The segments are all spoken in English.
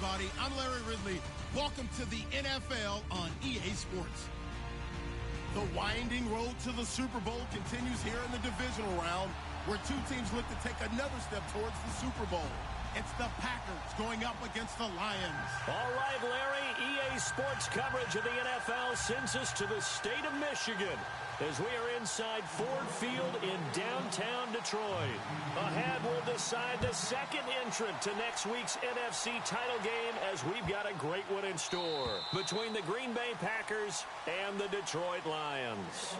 everybody. I'm Larry Ridley. Welcome to the NFL on EA Sports. The winding road to the Super Bowl continues here in the divisional round, where two teams look to take another step towards the Super Bowl. It's the Packers going up against the Lions. All right, Larry, EA Sports coverage of the NFL sends us to the state of Michigan as we are inside Ford Field in downtown Detroit. Ahead, we'll decide the second entrant to next week's NFC title game, as we've got a great one in store between the Green Bay Packers and the Detroit Lions.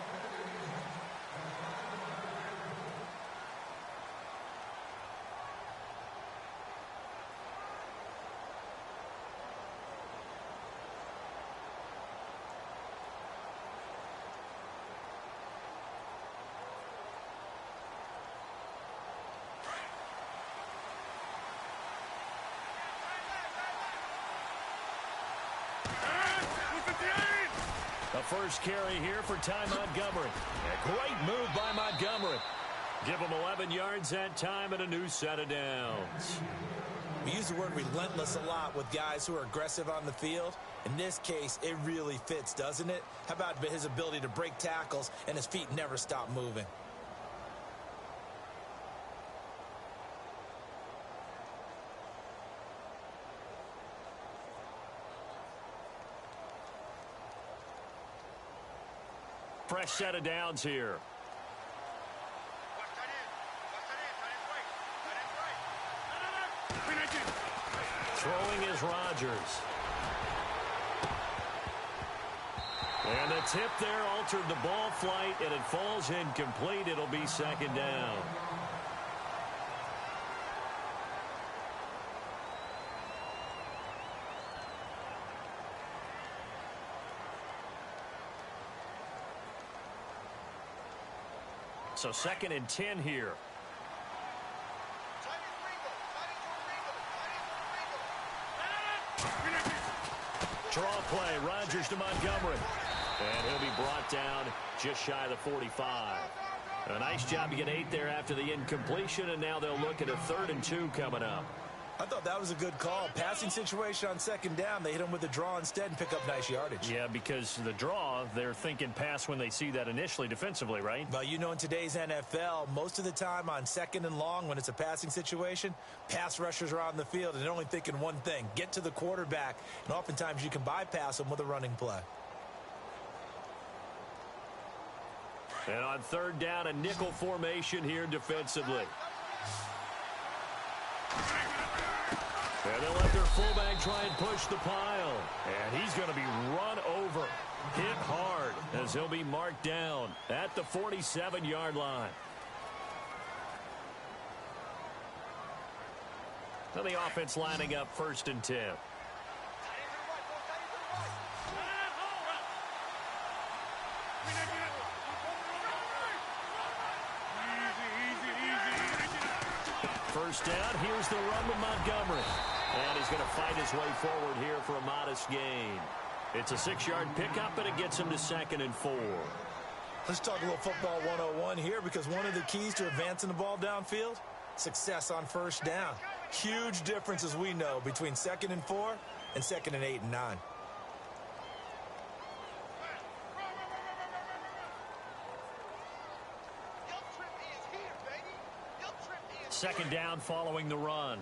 The first carry here for Ty Montgomery. A great move by Montgomery. Give him 11 yards that time and a new set of downs. We use the word relentless a lot with guys who are aggressive on the field. In this case, it really fits, doesn't it? How about his ability to break tackles and his feet never stop moving? Fresh set of downs here. Throwing is Rodgers. And the tip there altered the ball flight, and it falls incomplete. It'll be second down. So second and 10 here. Draw play, Rodgers to Montgomery. And he'll be brought down just shy of the 45. A nice job to get 8 there after the incompletion, and now they'll look at a 3rd and 2 coming up. I thought that was a good call. Passing situation on second down. They hit him with a draw instead and pick up nice yardage. Yeah, because the draw, they're thinking pass when they see that initially defensively, right? Well, you know, in today's NFL, most of the time on second and long, when it's a passing situation, pass rushers are on the field and they're only thinking one thing: get to the quarterback. And oftentimes you can bypass them with a running play. And on 3rd down, a nickel formation here defensively. And they'll let their fullback try and push the pile. And he's going to be run over, hit hard, as he'll be marked down at the 47-yard line. Now the offense lining up 1st and 10. First down, here's the run with Montgomery. And he's going to fight his way forward here for a modest gain. It's a 6-yard pickup, and it gets him to 2nd and 4. Let's talk a little football 101 here, because one of the keys to advancing the ball downfield, success on 1st down. Huge difference, as we know, between 2nd and 4 and 2nd and 8 and 9. Second down following the run.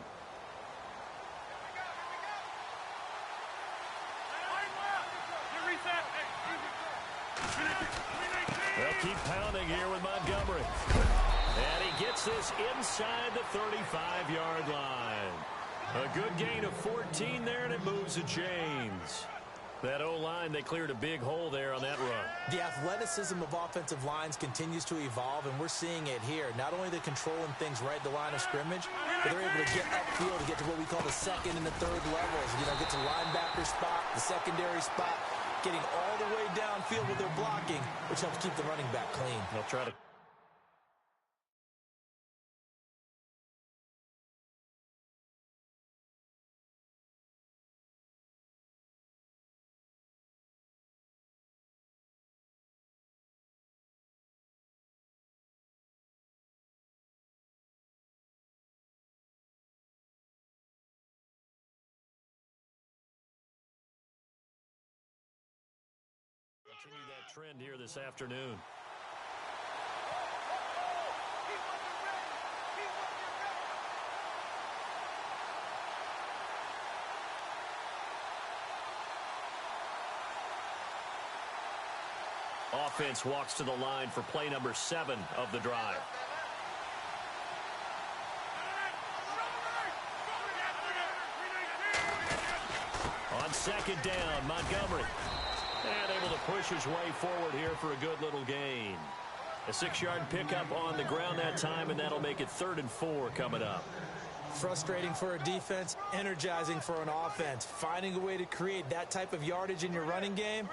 They'll keep pounding here with Montgomery. And he gets this inside the 35-yard line. A good gain of 14 there, and it moves the chains. That O-line, they cleared a big hole there on that run. The athleticism of offensive lines continues to evolve, and we're seeing it here. Not only they're controlling things right at the line of scrimmage, but they're able to get upfield to get to what we call the 2nd and the 3rd levels. You know, get to linebacker spot, the secondary spot, getting all the way downfield with their blocking, which helps keep the running back clean. They'll try to Continue that trend here this afternoon. Offense walks to the line for play number 7 of the drive. On second down, Montgomery. And able to push his way forward here for a good little gain. A 6-yard pickup on the ground that time, and that'll make it 3rd and 4 coming up. Frustrating for a defense, energizing for an offense. Finding a way to create that type of yardage in your running game,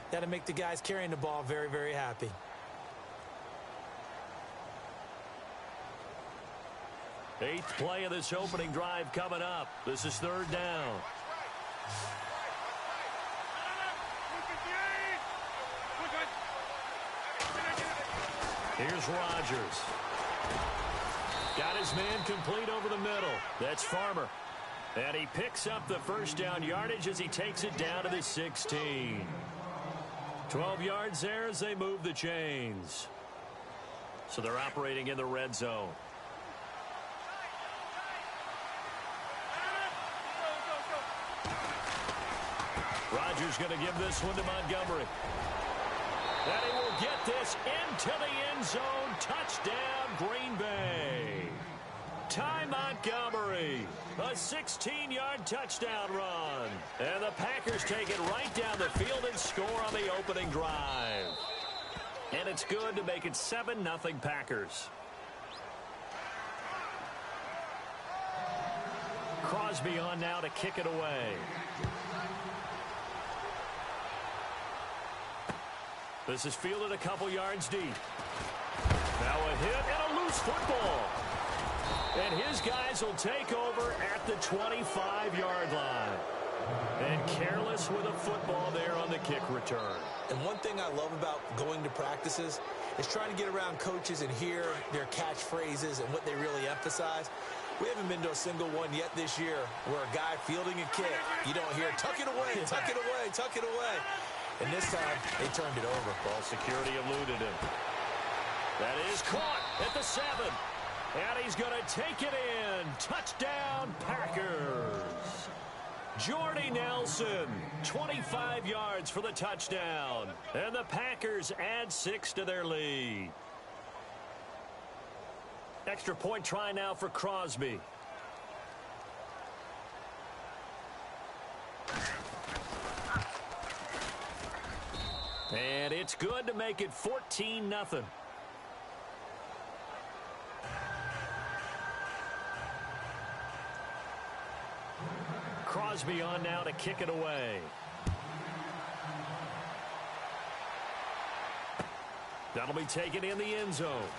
that'll make the guys carrying the ball very, very happy. Eighth play of this opening drive coming up. This is 3rd down. Here's Rodgers. Got his man complete over the middle. That's Farmer. And he picks up the first down yardage as he takes it down to the 16. 12 yards there as they move the chains. So they're operating in the red zone. Rodgers going to give this one to Montgomery. And he will get this into the end zone. Touchdown, Green Bay. Ty Montgomery. A 16-yard touchdown run. And the Packers take it right down the field and score on the opening drive. And it's good to make it 7-0 Packers. Crosby on now to kick it away. This is fielded a couple yards deep. Now a hit and a loose football. And his guys will take over at the 25-yard line. And careless with a football there on the kick return. And one thing I love about going to practices is trying to get around coaches and hear their catchphrases and what they really emphasize. We haven't been to a single one yet this year where a guy fielding a kick, you don't hear, tuck it away, tuck it away, tuck it away. And this time, they turned it over. Ball security eluded him. That is caught at the 7. And he's going to take it in. Touchdown, Packers. Jordy Nelson, 25 yards for the touchdown. And the Packers add 6 to their lead. Extra point try now for Crosby. And it's good to make it 14-0. Crosby on now to kick it away. That'll be taken in the end zone.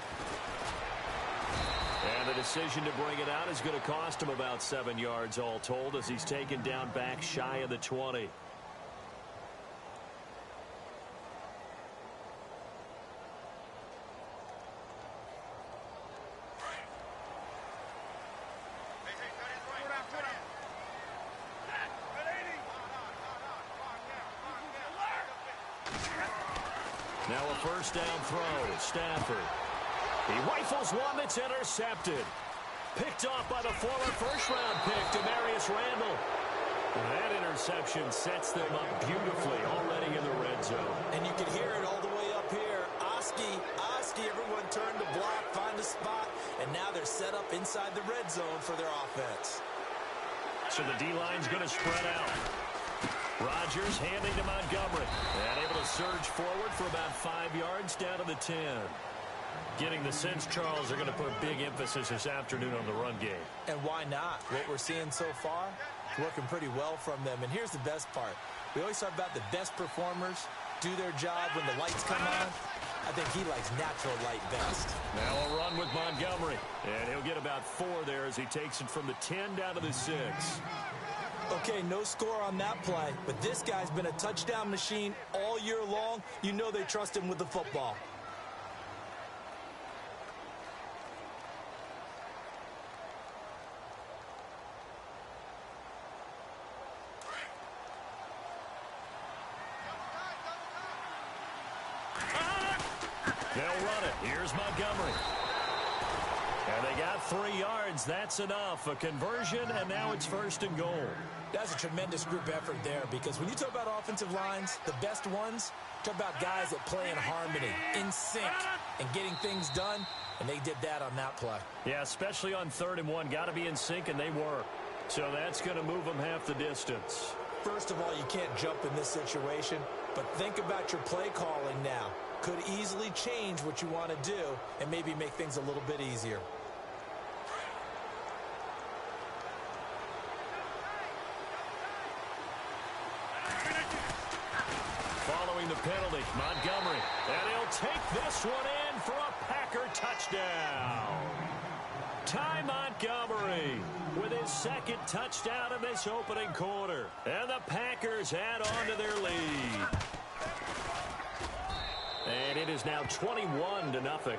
And the decision to bring it out is going to cost him about 7 yards all told as he's taken down back shy of the 20. Now a first down throw. Stafford. He rifles one that's intercepted. Picked off by the former first-round pick, Demarius Randall. That interception sets them up beautifully already in the red zone. And you can hear it all the way up here. Oski, everyone turn to block, find a spot, and now they're set up inside the red zone for their offense. So the D-line's going to spread out. Rodgers handing to Montgomery. And able to surge forward for about 5 yards down to the 10. Getting the sense, Charles, are going to put big emphasis this afternoon on the run game. And why not? What we're seeing so far is working pretty well from them. And here's the best part. We always talk about the best performers do their job when the lights come on. I think he likes natural light best. Now a run with Montgomery. And he'll get about 4 there as he takes it from the 10 down to the 6. Okay, no score on that play, but this guy's been a touchdown machine all year long. You know they trust him with the football. They'll run it. Here's Montgomery. And they got 3 yards. That's enough. A conversion, and now it's 1st and goal. That's a tremendous group effort there, because when you talk about offensive lines, the best ones, talk about guys that play in harmony, in sync, and getting things done, and they did that on that play. Yeah, especially on 3rd and 1. Got to be in sync, and they were. So that's going to move them half the distance. First of all, you can't jump in this situation, but think about your play calling now. Could easily change what you want to do and maybe make things a little bit easier. Following the penalty, Montgomery. And he'll take this one in for a Packer touchdown. Ty Montgomery with his 2nd touchdown in this opening quarter. And the Packers add on to their lead. And it is now 21-0.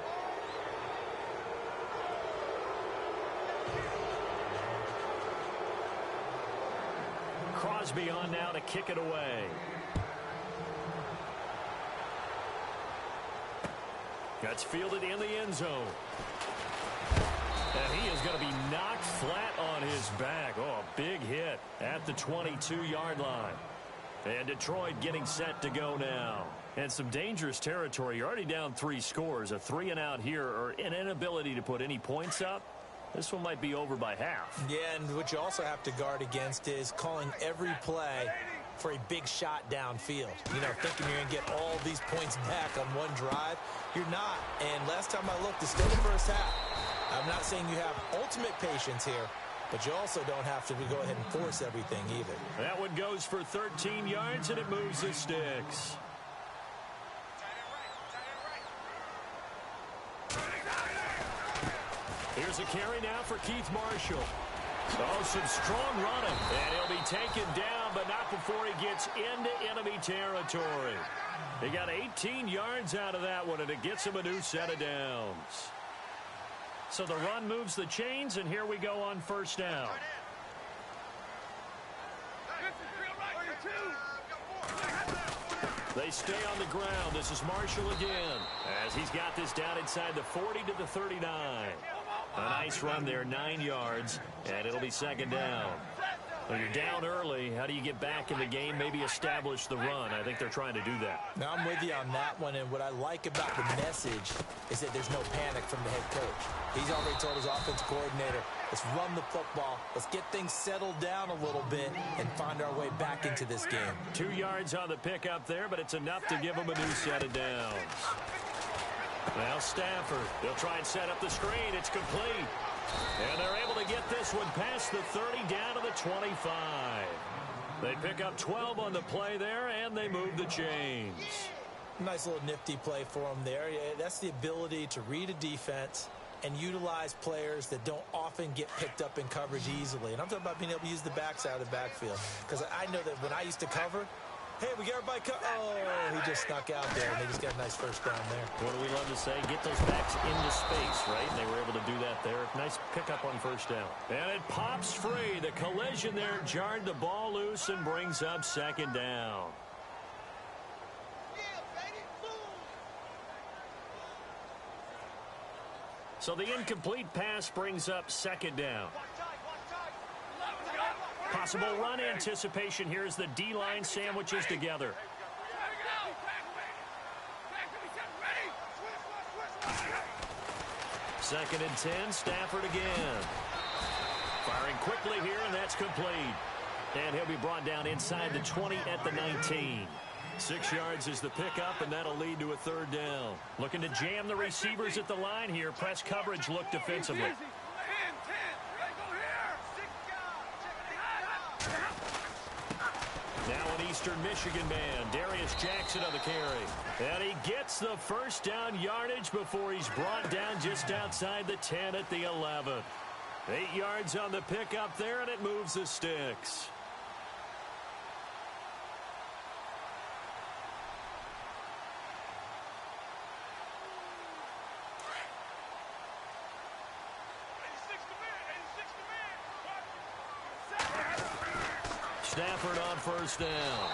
Crosby on now to kick it away. That's fielded in the end zone. And he is going to be knocked flat on his back. Oh, a big hit at the 22-yard line. And Detroit getting set to go now. And some dangerous territory. You're already down 3 scores. A 3-and-out here, or an inability to put any points up. This one might be over by half. Yeah, and what you also have to guard against is calling every play for a big shot downfield. You know, thinking you're going to get all these points back on one drive. You're not. And last time I looked, it's still the first half. I'm not saying you have ultimate patience here, but you also don't have to go ahead and force everything either. That one goes for 13 yards, and it moves the sticks. Here's a carry now for Keith Marshall. Oh, some strong running. And he'll be taken down, but not before he gets into enemy territory. He got 18 yards out of that one, and it gets him a new set of downs. So the run moves the chains, and here we go on 1st down. They stay on the ground. This is Marshall again, as he's got this down inside the 40 to the 39. A nice run there, 9 yards, and it'll be 2nd down. When you're down early, how do you get back in the game, maybe establish the run? I think they're trying to do that. Now, I'm with you on that one, and what I like about the message is that there's no panic from the head coach. He's already told his offense coordinator, let's run the football, let's get things settled down a little bit and find our way back into this game. 2 yards on the pickup there, but it's enough to give him a new set of downs. Now Stafford, they'll try and set up the screen. It's complete. And they're able to get this one past the 30 down to the 25. They pick up 12 on the play there, and they move the chains. Nice little nifty play for them there. Yeah, that's the ability to read a defense and utilize players that don't often get picked up in coverage easily. And I'm talking about being able to use the backside of the backfield. Because I know that when I used to cover, hey, we got everybody oh, he just snuck out there, and they just got a nice 1st down there. What do we love to say? Get those backs into space, right? And they were able to do that there. Nice pickup on 1st down. And it pops free. The collision there jarred the ball loose and brings up 2nd down. So the incomplete pass brings up 2nd down. Possible run anticipation here as the D-line sandwiches together. Second and 10, Stafford again. Firing quickly here, and that's complete. And he'll be brought down inside the 20 at the 19. 6 yards is the pickup, and that'll lead to a 3rd down. Looking to jam the receivers at the line here. Press coverage look defensively. Now an Eastern Michigan man, Darius Jackson on the carry. And he gets the 1st down yardage before he's brought down just outside the 10 at the 11. 8 yards on the pickup there, and it moves the sticks. Stafford on first down.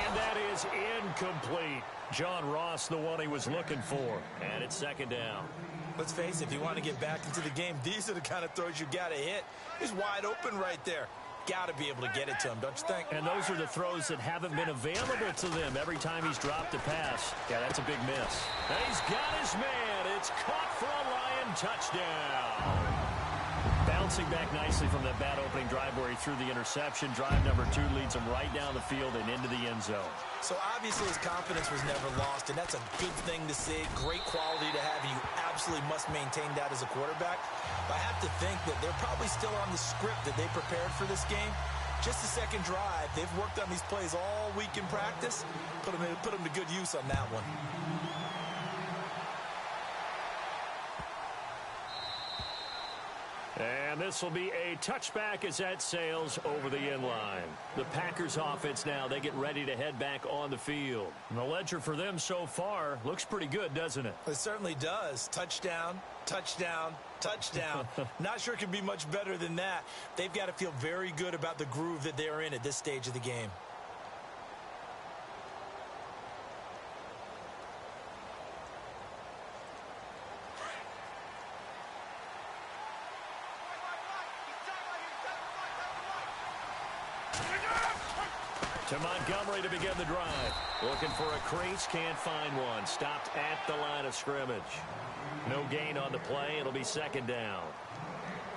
And that is incomplete. John Ross, the one he was looking for. And it's second down. Let's face it, if you want to get back into the game, these are the kind of throws you got to hit. He's wide open right there. Got to be able to get it to him, don't you think? And those are the throws that haven't been available to them every time he's dropped a pass. Yeah, that's a big miss. And he's got his man. It's caught for a Lion touchdown. Bouncing back nicely from that bad opening drive where he threw the interception. Drive number 2 leads him right down the field and into the end zone. So obviously his confidence was never lost, and that's a good thing to see. Great quality to have, and you absolutely must maintain that as a quarterback. But I have to think that they're probably still on the script that they prepared for this game. Just the second drive. They've worked on these plays all week in practice. Put them to good use on that one. And this will be a touchback as that sails over the end line. The Packers offense now, they get ready to head back on the field. And the ledger for them so far looks pretty good, doesn't it? It certainly does. Touchdown, touchdown, touchdown. Not sure it can be much better than that. They've got to feel very good about the groove that they're in at this stage of the game. To Montgomery to begin the drive. Looking for a crease, can't find one. Stopped at the line of scrimmage. No gain on the play. It'll be second down.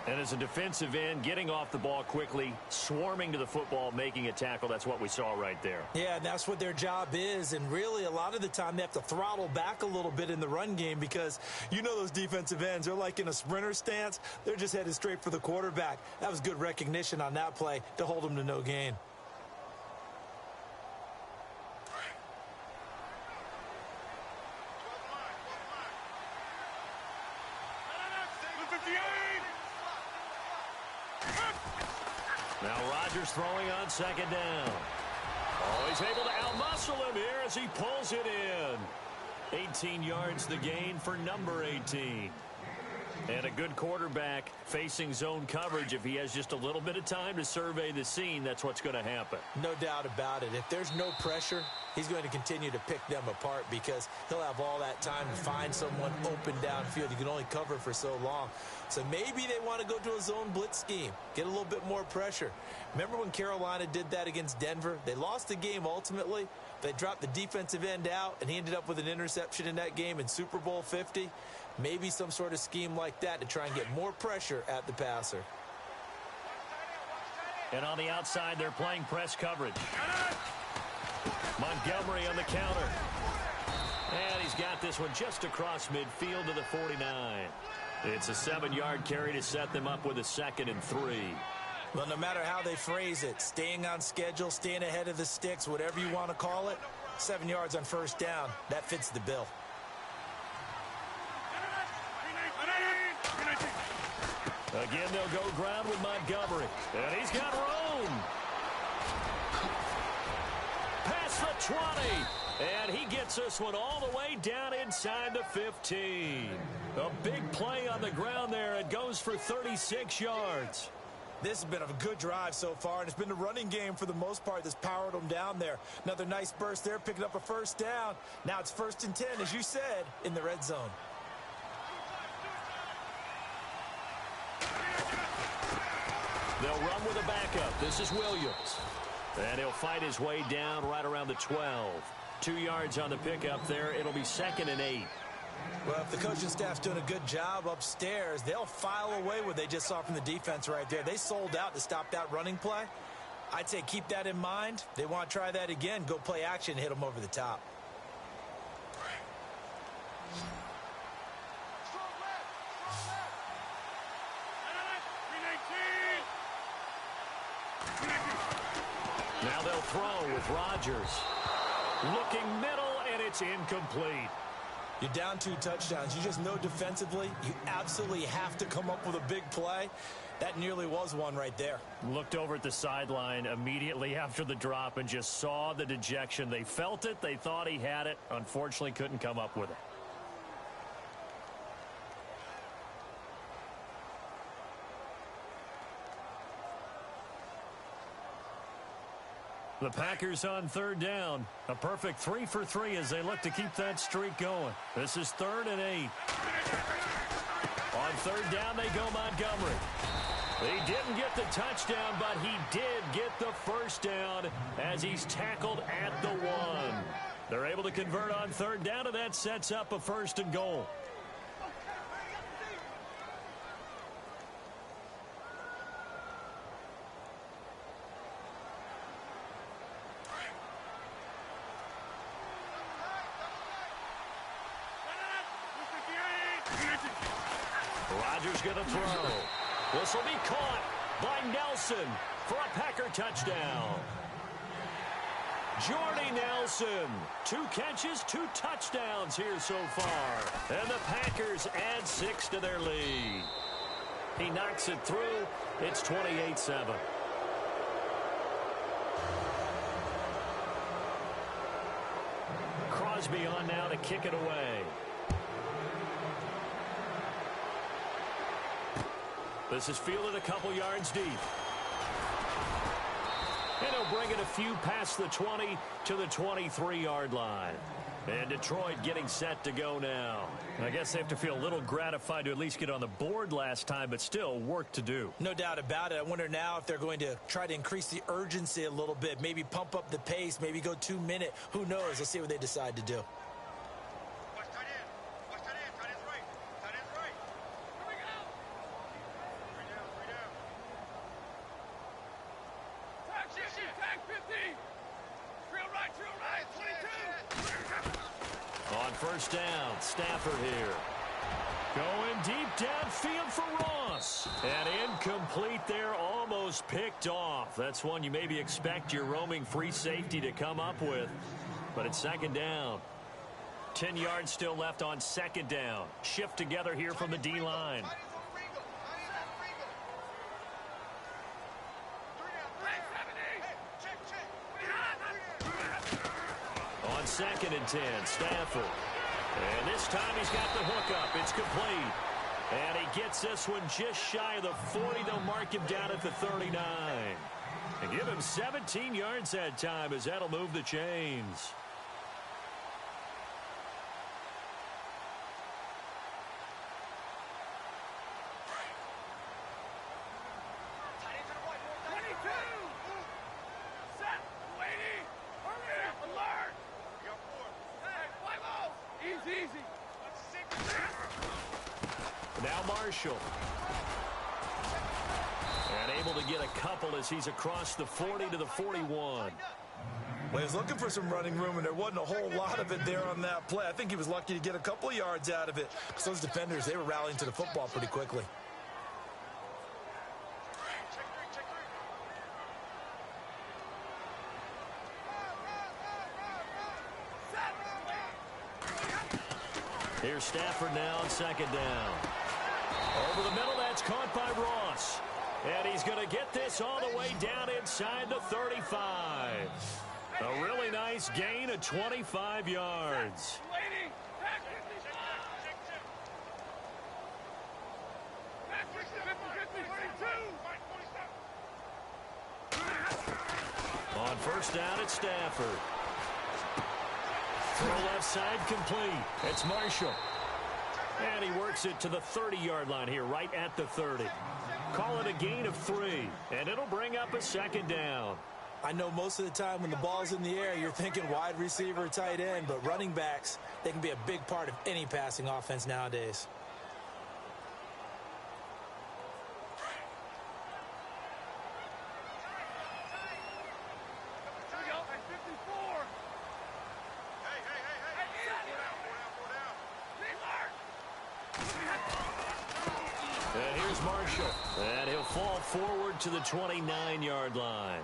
And as a defensive end, getting off the ball quickly, swarming to the football, making a tackle, that's what we saw right there. Yeah, and that's what their job is. And really, a lot of the time, they have to throttle back a little bit in the run game because you know those defensive ends, they're like in a sprinter stance. They're just headed straight for the quarterback. That was good recognition on that play to hold them to no gain. Now Rodgers throwing on second down. Oh, he's able to outmuscle him here as he pulls it in. 18 yards the gain for number 18. And a good quarterback facing zone coverage. If he has just a little bit of time to survey the scene, that's what's going to happen. No doubt about it. If there's no pressure, he's going to continue to pick them apart because he'll have all that time to find someone open downfield. You can only cover for so long. So maybe they want to go to a zone blitz scheme, get a little bit more pressure. Remember when Carolina did that against Denver? They lost the game ultimately. They dropped the defensive end out, and he ended up with an interception in that game in Super Bowl 50. Maybe some sort of scheme like that to try and get more pressure at the passer. And on the outside, they're playing press coverage. Montgomery on the counter. And he's got this one just across midfield to the 49. It's a 7-yard carry to set them up with a 2nd and 3. Well, no matter how they phrase it, staying on schedule, staying ahead of the sticks, whatever you want to call it, 7 yards on first down, that fits the bill. Again, they'll go ground with Montgomery. And he's got room. Past the 20. And he gets this one all the way down inside the 15. A big play on the ground there. It goes for 36 yards. This has been a good drive so far, and it's been the running game for the most part that's powered them down there. Another nice burst there, picking up a first down. Now it's 1st and 10, as you said, in the red zone. They'll run with a backup. This is Williams. And he'll fight his way down right around the 12. 2 yards on the pickup there. It'll be 2nd and 8. Well, if the coaching staff's doing a good job upstairs, they'll file away what they just saw from the defense right there. They sold out to stop that running play. I'd say keep that in mind. They want to try that again. Go play action, hit them over the top. Now they'll throw with Rodgers. Looking middle, and it's incomplete. You're down 2 touchdowns. You just know defensively you absolutely have to come up with a big play. That nearly was one right there. Looked over at the sideline immediately after the drop and just saw the dejection. They felt it. They thought he had it. Unfortunately, couldn't come up with it. The Packers on third down. A perfect 3 for 3 as they look to keep that streak going. This is 3rd and 8. On third down, they go Montgomery. He didn't get the touchdown, but he did get the first down as he's tackled at the 1. They're able to convert on third down, and that sets up a 1st and goal. Rodgers going to throw. This will be caught by Nelson for a Packer touchdown. Jordy Nelson, 2 catches, 2 touchdowns here so far. And the Packers add 6 to their lead. He knocks it through. It's 28-7. Crosby on now to kick it away. This is fielded a couple yards deep. And he'll bring it a few past the 20 to the 23-yard line. And Detroit getting set to go now. I guess they have to feel a little gratified to at least get on the board last time, but still work to do. No doubt about it. I wonder now if they're going to try to increase the urgency a little bit, maybe pump up the pace, maybe go 2-minute. Who knows? Let's see what they decide to do. On first down, Stafford here. Going deep downfield for Ross. And incomplete there, almost picked off. That's one you maybe expect your roaming free safety to come up with. But it's 2nd down. 10 yards still left on 2nd down. Shift together here from the D-line. On 2nd and 10, Stafford. And this time he's got the hook up. It's complete. And he gets this one just shy of the 40. They'll mark him down at the 39. And give him 17 yards that time as that'll move the chains. Now Marshall. And able to get a couple as he's across the 40 to the 41. Well, he was looking for some running room, and there wasn't a whole lot of it there on that play. I think he was lucky to get a couple of yards out of it. Because those defenders, they were rallying to the football pretty quickly. Here's Stafford now on 2nd down. Over the middle, that's caught by Ross. And he's going to get this all the way down inside the 35. A really nice gain of 25 yards. On first down, it's Stafford. Throw left side complete. It's Marshall. And he works it to the 30-yard line here, right at the 30. Call it a gain of 3, and it'll bring up a 2nd down. I know most of the time when the ball's in the air, you're thinking wide receiver, tight end, but running backs, they can be a big part of any passing offense nowadays. And here's Marshall. And he'll fall forward to the 29-yard line.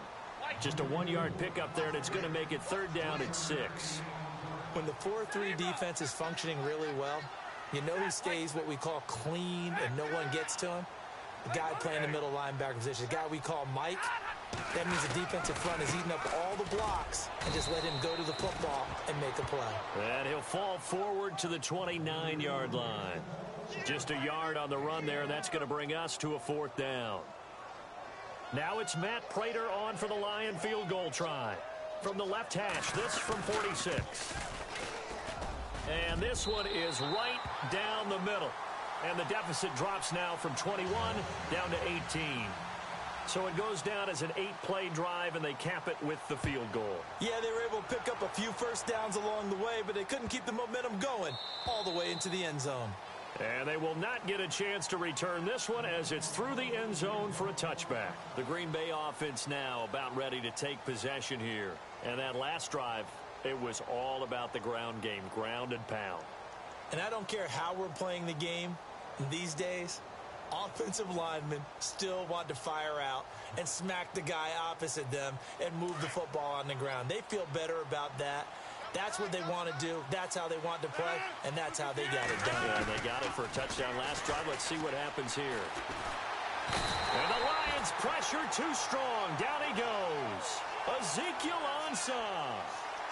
Just a 1-yard pickup there, and it's going to make it 3rd down and 6. When the 4-3 defense is functioning really well, you know who stays what we call clean and no one gets to him? The guy playing the middle linebacker position, the guy we call Mike. That means the defensive front is eating up all the blocks and just let him go to the football and make a play. And he'll fall forward to the 29-yard line. Just a yard on the run there, and that's going to bring us to a 4th down. Now it's Matt Prater on for the Lion field goal try. From the left hash, this from 46. And this one is right down the middle. And the deficit drops now from 21 down to 18. So it goes down as an 8-play drive, and they cap it with the field goal. Yeah, they were able to pick up a few first downs along the way, but they couldn't keep the momentum going all the way into the end zone. And they will not get a chance to return this one as it's through the end zone for a touchback. The Green Bay offense now about ready to take possession here. And that last drive, it was all about the ground game, ground and pound. And I don't care how we're playing the game these days, offensive linemen still want to fire out and smack the guy opposite them and move the football on the ground. They feel better about that. That's what they want to do. That's how they want to play, and that's how they got it done. Yeah, they got it for a touchdown last drive. Let's see what happens here. And the Lions pressure too strong. Down he goes. Ezekiel Ansah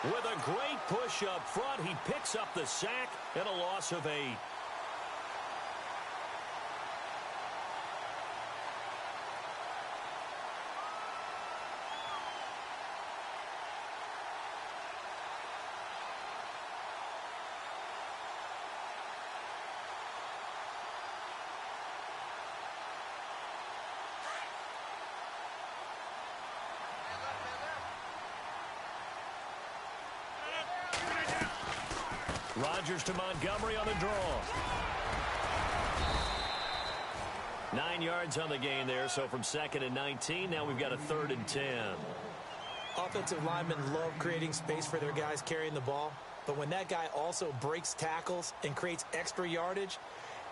with a great push up front. He picks up the sack and a loss of 8. Rodgers to Montgomery on the draw. 9 yards on the gain there, so from 2nd and 19, now we've got a 3rd and 10. Offensive linemen love creating space for their guys carrying the ball, but when that guy also breaks tackles and creates extra yardage,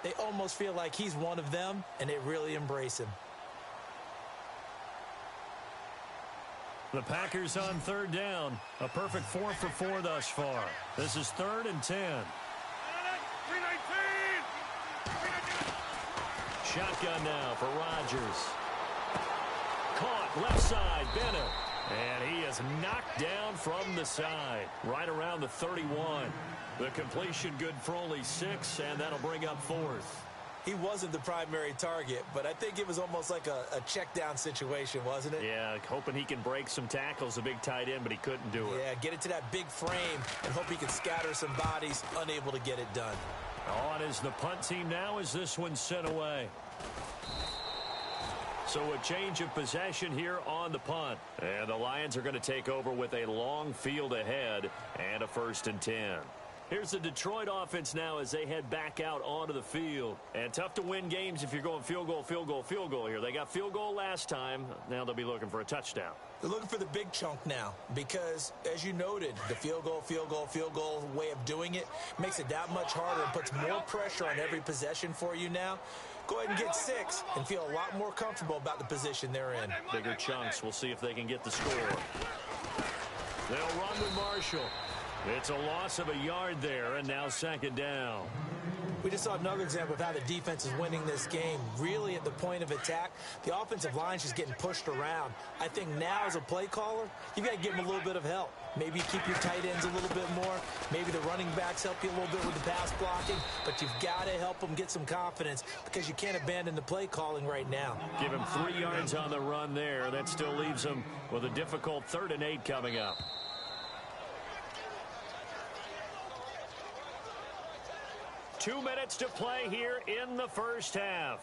they almost feel like he's one of them, and they really embrace him. The Packers on 3rd down. A perfect 4 for 4 thus far. This is 3rd and 10. Shotgun now for Rodgers. Caught left side, Bennett. And he is knocked down from the side, right around the 31. The completion good for only 6, and that'll bring up 4th. He wasn't the primary target, but I think it was almost like a check down situation, wasn't it? Yeah, hoping he can break some tackles, a big tight end, but he couldn't do it. Yeah, get it to that big frame and hope he can scatter some bodies, unable to get it done. On is the punt team now as this one's sent away. So a change of possession here on the punt. And the Lions are going to take over with a long field ahead and a 1st and 10. Here's the Detroit offense now as they head back out onto the field. And tough to win games if you're going field goal, field goal, field goal here. They got field goal last time. Now they'll be looking for a touchdown. They're looking for the big chunk now because, as you noted, the field goal, field goal, field goal way of doing it makes it that much harder and puts more pressure on every possession for you now. Go ahead and get 6 and feel a lot more comfortable about the position they're in. Bigger chunks. We'll see if they can get the score. They'll run with Marshall. It's a loss of a yard there, and now 2nd down. We just saw another example of how the defense is winning this game. Really at the point of attack, the offensive line is just getting pushed around. I think now as a play caller, you've got to give them a little bit of help. Maybe you keep your tight ends a little bit more. Maybe the running backs help you a little bit with the pass blocking. But you've got to help them get some confidence because you can't abandon the play calling right now. Give him 3 yards on the run there. That still leaves him with a difficult 3rd and 8 coming up. Two minutes to play here in the first half.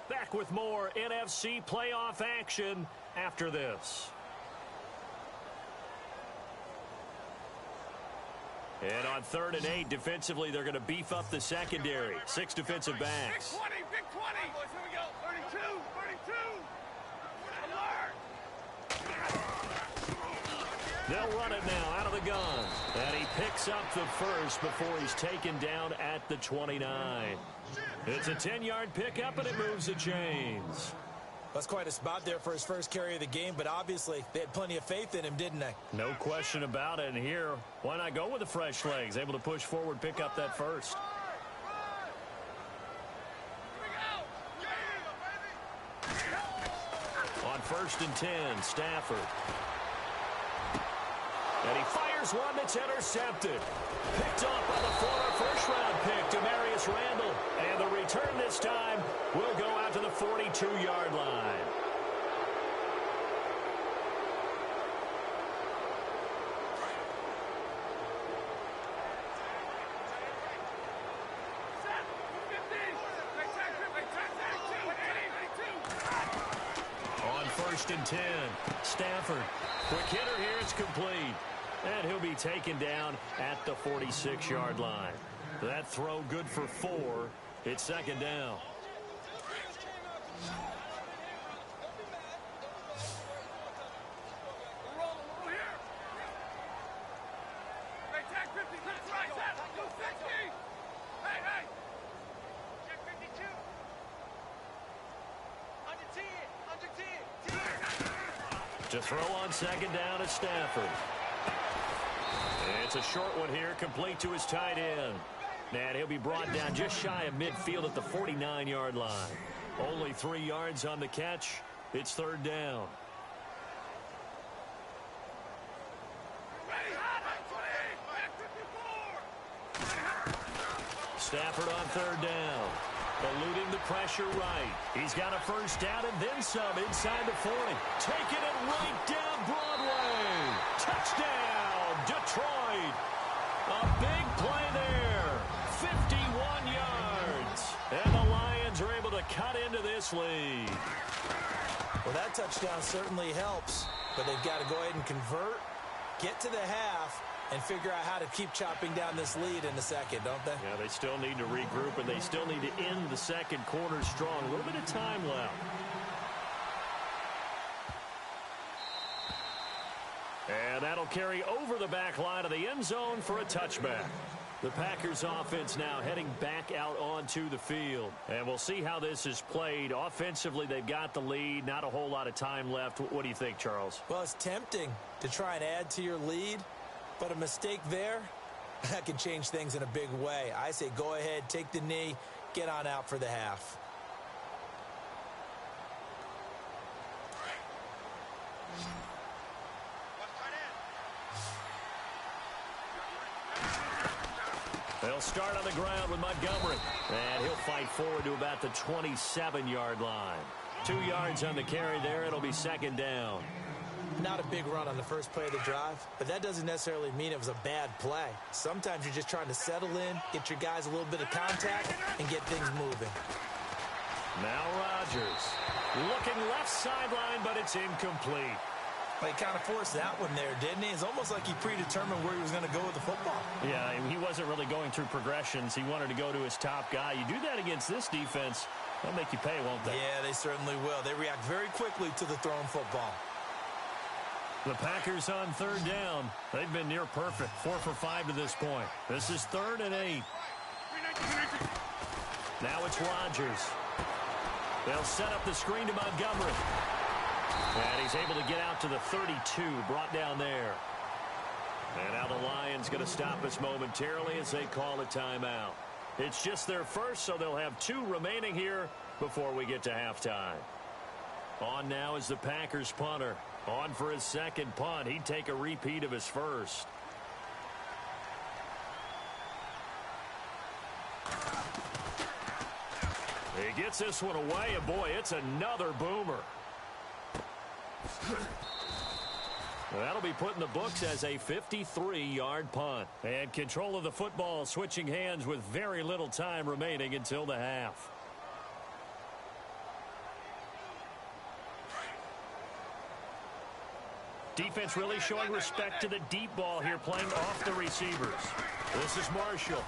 Back with more NFC playoff action after this. And on 3rd and 8, defensively, they're going to beef up the secondary. 6 defensive backs. Big 20, big 20. Boys, here we go. 32, 32. They'll run it now out of the gun. And he picks up the first before he's taken down at the 29. It's a 10-yard pickup, and it moves the chains. That's quite a spot there for his first carry of the game, but obviously they had plenty of faith in him, didn't they? No question about it. And here, why not go with the fresh legs? Able to push forward, pick up that first. On 1st and 10, Stafford. And he fires one that's intercepted. Picked up by the former first-round pick, Demarius Randall. And the return this time will go out to the 42-yard line. 1st and 10. Stafford, quick hitter here, it's complete. And he'll be taken down at the 46-yard line. That throw good for 4. It's 2nd down. To throw on 2nd down at Stafford. It's a short one here, complete to his tight end. And he'll be brought down just shy of midfield at the 49-yard line. Only 3 yards on the catch. It's 3rd down. Stafford on 3rd down. Eluding the pressure right. He's got a 1st down and then some inside the 40. Taking it right down Broadway. Touchdown, Detroit. A big play there. 51 yards. And the Lions are able to cut into this lead. Well, that touchdown certainly helps, but they've got to go ahead and convert, get to the half, and figure out how to keep chopping down this lead in the second, don't they? Yeah, they still need to regroup, and they still need to end the second quarter strong. A little bit of time left. And that'll carry over the back line of the end zone for a touchback. The Packers offense now heading back out onto the field. And we'll see how this is played. Offensively, they've got the lead. Not a whole lot of time left. What do you think, Charles? Well, it's tempting to try and add to your lead. But a mistake there, that can change things in a big way. I say go ahead, take the knee, get on out for the half. They'll start on the ground with Montgomery. And he'll fight forward to about the 27-yard line. 2 yards on the carry there. It'll be 2nd down. Not a big run on the first play of the drive, but that doesn't necessarily mean it was a bad play. Sometimes you're just trying to settle in, get your guys a little bit of contact, and get things moving. Now Rodgers. Looking left sideline, but it's incomplete. Well, he kind of forced that one there, didn't he? It's almost like he predetermined where he was going to go with the football. Yeah, he wasn't really going through progressions. He wanted to go to his top guy. You do that against this defense, they'll make you pay, won't they? Yeah, they certainly will. They react very quickly to the thrown football. The Packers on 3rd down. They've been near perfect. 4 for 5 to this point. This is 3rd and 8. Now it's Rodgers. They'll set up the screen to Montgomery. And he's able to get out to the 32, brought down there. And now the Lions going to stop us momentarily as they call a timeout. It's just their first, so they'll have 2 remaining here before we get to halftime. On now is the Packers punter. On for his 2nd punt. He'd take a repeat of his first. He gets this one away, and boy, it's another boomer. That'll be put in the books as a 53-yard punt. And control of the football switching hands with very little time remaining until the half. Defense really showing respect to the deep ball here, playing off the receivers. This is Marshall.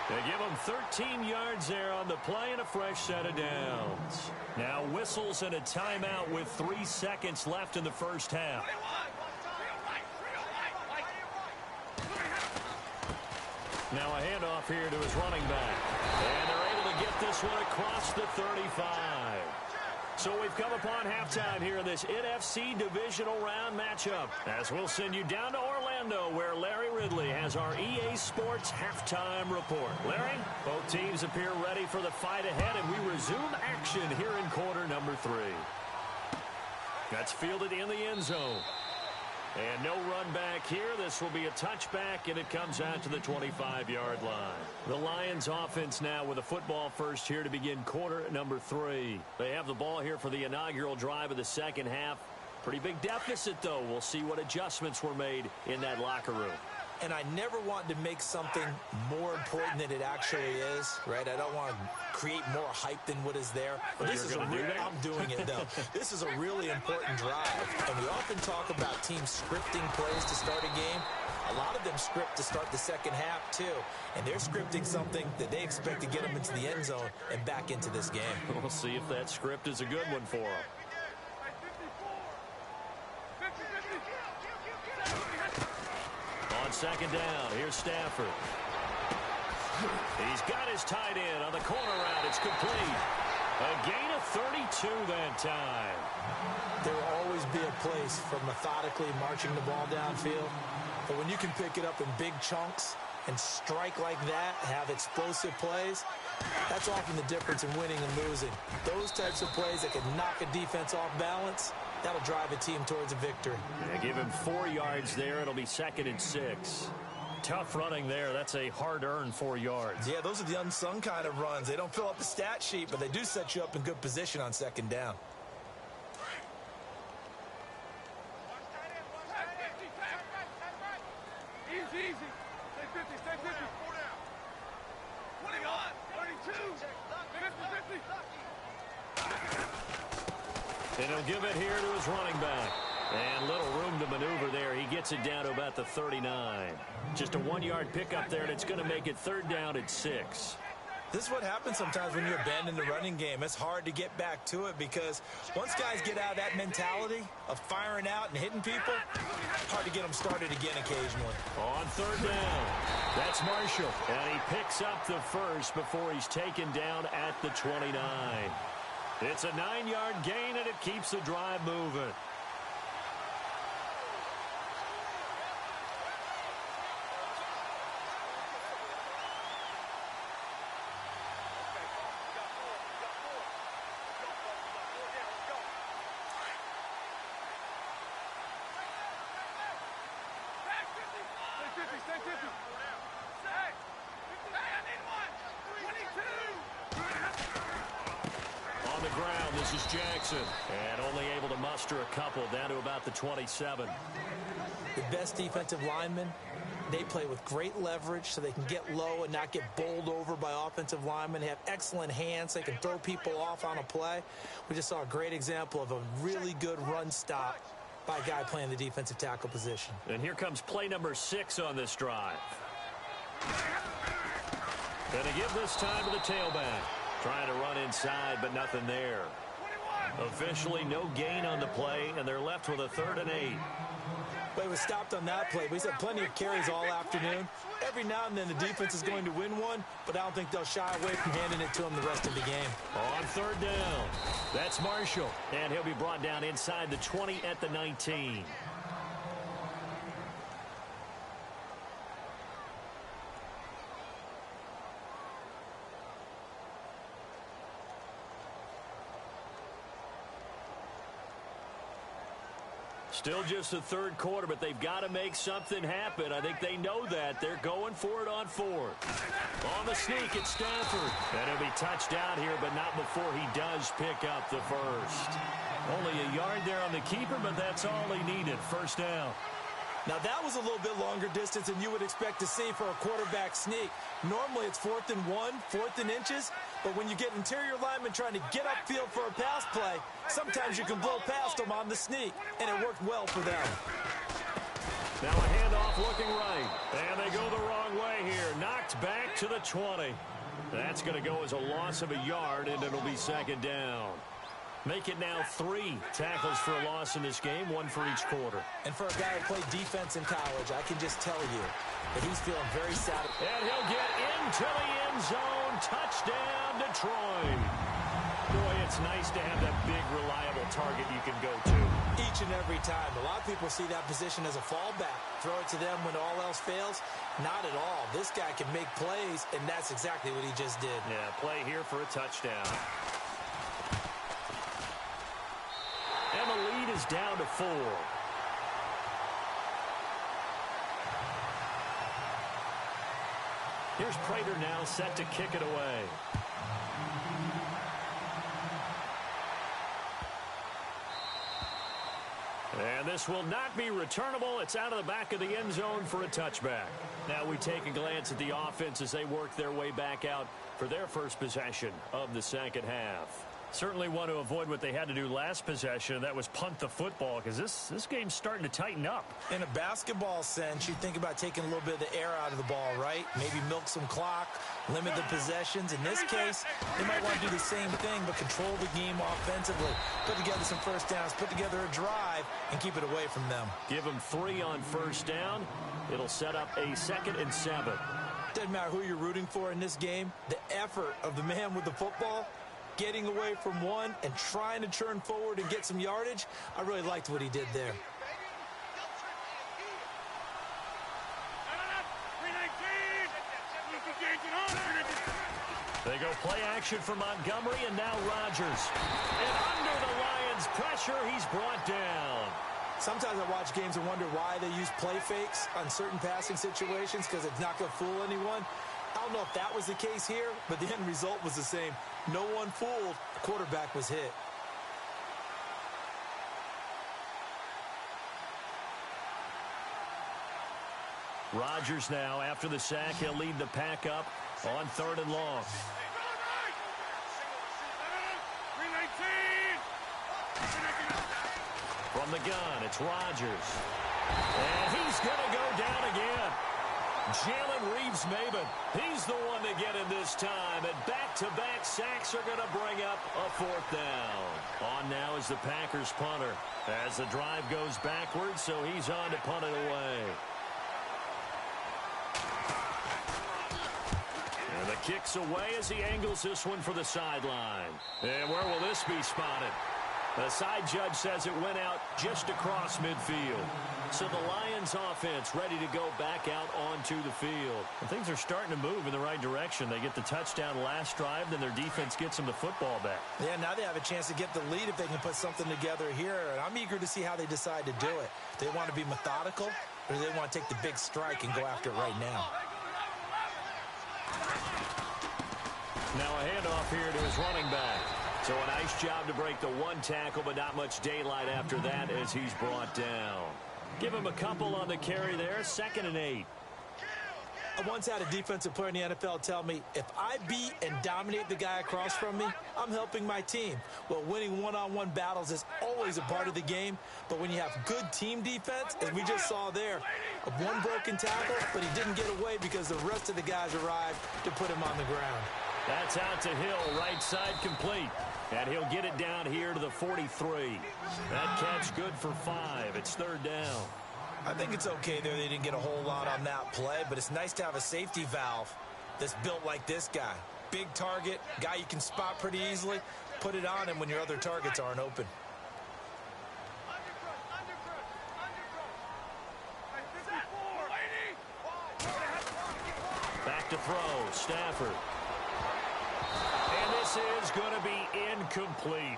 They give him 13 yards there on the play and a fresh set of downs. Now whistles and a timeout with 3 seconds left in the first half. Now a handoff here to his running back. And they're able to get this one across the 35. So we've come upon halftime here in this NFC Divisional Round matchup, as we'll send you down to Orlando, where Larry Ridley has our EA Sports Halftime Report. Larry, both teams appear ready for the fight ahead, and we resume action here in quarter number 3. That's fielded in the end zone. And no run back here. This will be a touchback, and it comes out to the 25-yard line. The Lions offense now with a football first here to begin quarter number 3. They have the ball here for the inaugural drive of the second half. Pretty big deficit, though. We'll see what adjustments were made in that locker room. And I never want to make something more important than it actually is, right? I don't want to create more hype than what is there. But this is I'm doing it, though. This is a really important drive. And we often talk about teams scripting plays to start a game. A lot of them script to start the second half, too. And they're scripting something that they expect to get them into the end zone and back into this game. We'll see if that script is a good one for them. On second down, here's Stafford. He's got his tight end on the corner route. It's complete. A gain of 32 that time. There will always be a place for methodically marching the ball downfield. But when you can pick it up in big chunks and strike like that, have explosive plays, that's often the difference in winning and losing. Those types of plays that can knock a defense off balance, that'll drive a team towards a victory. Yeah, give him 4 yards there. It'll be 2nd and 6. Tough running there. That's a hard-earned 4 yards. Yeah, those are the unsung kind of runs. They don't fill up the stat sheet, but they do set you up in good position on second down. Easy. Stay 50, stay 50. 20 on, 32. 50. And he'll give it here to his running back. And little room to maneuver there. He gets it down to about the 39. Just a 1-yard pickup there, and it's going to make it 3rd down at 6. This is what happens sometimes when you abandon the running game. It's hard to get back to it because once guys get out of that mentality of firing out and hitting people, hard to get them started again occasionally. On 3rd down, that's Marshall. And he picks up the first before he's taken down at the 29. It's a 9-yard gain, and it keeps the drive moving. This is Jackson, and only able to muster a couple down to about the 27. The best defensive linemen, they play with great leverage so they can get low and not get bowled over by offensive linemen. They have excellent hands. They can throw people off on a play. We just saw a great example of a really good run stop by a guy playing the defensive tackle position. And here comes play number 6 on this drive. Gonna give this time to the tailback. Trying to run inside, but nothing there. Officially no gain on the play, and they're left with a 3rd and 8. But it was stopped on that play. We've had plenty of carries all afternoon. Every now and then the defense is going to win one, but I don't think they'll shy away from handing it to them the rest of the game. On 3rd down, that's Marshall, and he'll be brought down inside the 20 at the 19. Still just the 3rd quarter, but they've got to make something happen. I think they know that. They're going for it on 4th. On the sneak, it's Stafford. And he'll be touched down here, but not before he does pick up the first. Only a yard there on the keeper, but that's all he needed. 1st down. Now, that was a little bit longer distance than you would expect to see for a quarterback sneak. Normally, it's 4th and 1, 4th and inches. But when you get interior linemen trying to get upfield for a pass play, sometimes you can blow past them on the sneak, and it worked well for them. Now a handoff looking right. And they go the wrong way here. Knocked back to the 20. That's going to go as a loss of a yard, and it'll be 2nd down. Make it now 3 tackles for a loss in this game, 1 for each quarter. And for a guy who played defense in college, I can just tell you that he's feeling very satisfied. And he'll get into the end zone. Touchdown, Detroit. Boy, it's nice to have that big, reliable target you can go to. Each and every time. A lot of people see that position as a fallback. Throw it to them when all else fails. Not at all. This guy can make plays, and that's exactly what he just did. Yeah, play here for a touchdown. And the lead is down to 4. Here's Prater now set to kick it away. And this will not be returnable. It's out of the back of the end zone for a touchback. Now we take a glance at the offense as they work their way back out for their first possession of the second half. Certainly want to avoid what they had to do last possession. That was punt the football, because this game's starting to tighten up. In a basketball sense, you think about taking a little bit of the air out of the ball, right? Maybe milk some clock, limit the possessions. In this case, they might want to do the same thing, but control the game offensively. Put together some first downs, put together a drive, and keep it away from them. Give them 3 on first down. It'll set up a 2nd and 7. Doesn't matter who you're rooting for in this game. The effort of the man with the football, getting away from one and trying to turn forward and get some yardage, I really liked what he did there. They go play action for Montgomery, and now Rodgers. And under the Lions' pressure, he's brought down. Sometimes I watch games and wonder why they use play fakes on certain passing situations, because it's not going to fool anyone. I don't know if that was the case here, but the end result was the same. No one fooled. The quarterback was hit. Rodgers now, after the sack, he'll lead the pack up on 3rd and long. From the gun, it's Rodgers. And he's going to go down again. Jalen Reeves-Maybin, he's the one to get in this time. And back-to-back sacks are going to bring up a 4th down. On now is the Packers punter. As the drive goes backwards, so he's on to punt it away. And the kick's away as he angles this one for the sideline. And where will this be spotted? The side judge says it went out just across midfield. So the Lions offense ready to go back out onto the field. And things are starting to move in the right direction. They get the touchdown last drive, then their defense gets them the football back. Yeah, now they have a chance to get the lead if they can put something together here. And I'm eager to see how they decide to do it. Do they want to be methodical, or do they want to take the big strike and go after it right now? Now a handoff here to his running back. So a nice job to break the 1 tackle, but not much daylight after that as he's brought down. Give him a couple on the carry there, 2nd and 8. I once had a defensive player in the NFL tell me, if I beat and dominate the guy across from me, I'm helping my team. Well, winning one-on-one battles is always a part of the game, but when you have good team defense, as we just saw there, one broken tackle, but he didn't get away because the rest of the guys arrived to put him on the ground. That's out to Hill, right side complete. And he'll get it down here to the 43. That catch good for 5. It's 3rd down. I think it's okay there. They didn't get a whole lot on that play, but it's nice to have a safety valve that's built like this guy. Big target, guy you can spot pretty easily. Put it on him when your other targets aren't open. Back to throw, Stafford. And this is going to be incomplete.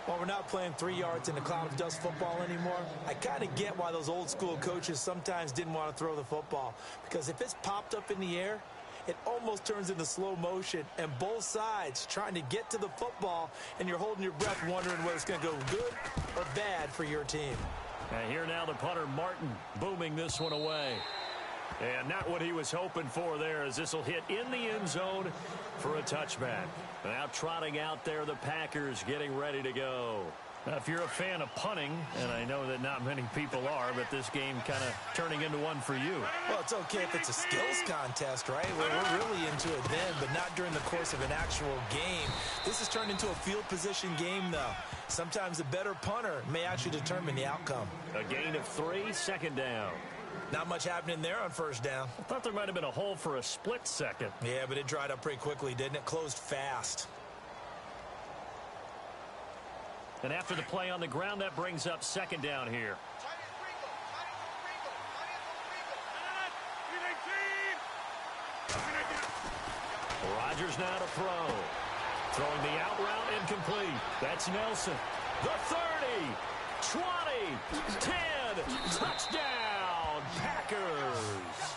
Well, we're not playing 3 yards in a cloud of dust football anymore. I kind of get why those old school coaches sometimes didn't want to throw the football. Because if it's popped up in the air, it almost turns into slow motion. And both sides trying to get to the football, and you're holding your breath wondering whether it's going to go good or bad for your team. And here now the punter, Martin, booming this one away. And not what he was hoping for there, as this will hit in the end zone for a touchback. Now trotting out there, the Packers getting ready to go. Now, if you're a fan of punting, and I know that not many people are, but this game kind of turning into one for you. Well, it's okay if it's a skills contest, right? We're really into it then, but not during the course of an actual game. This has turned into a field position game, though. Sometimes the better punter may actually determine the outcome. A gain of 3, 2nd down. Not much happening there on first down. I thought there might have been a hole for a split second. Yeah, but it dried up pretty quickly, didn't it? Closed fast. And after the play on the ground, that brings up 2nd down here. Rodgers now to throw. Throwing the out route incomplete. That's Nelson. The 30, 20, 10, touchdown, Packers.